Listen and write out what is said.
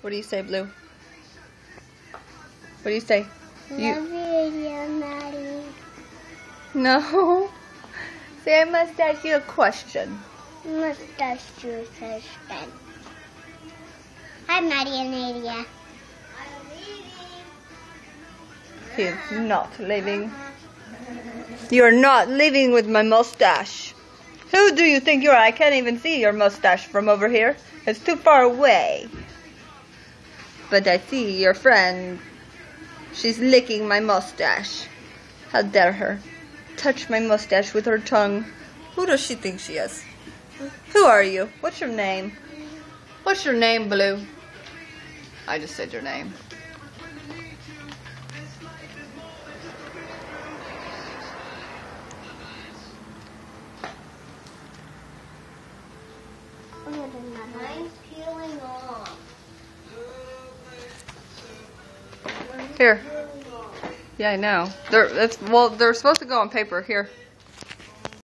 What do you say, Blue? What do you say? Love you, Maddie. No. Say, I must ask you a question. Must ask you a question. Hi, Maddie and Nadia. He is not leaving. You're not leaving with my mustache. Who do you think you are? I can't even see your mustache from over here. It's too far away. But I see your friend. She's licking my mustache. How dare her touch my mustache with her tongue. Who does she think she is? Who are you? What's your name? What's your name, Blue? I just said your name. Mine's peeling off. Here. Yeah, I know. They're supposed to go on paper. Here.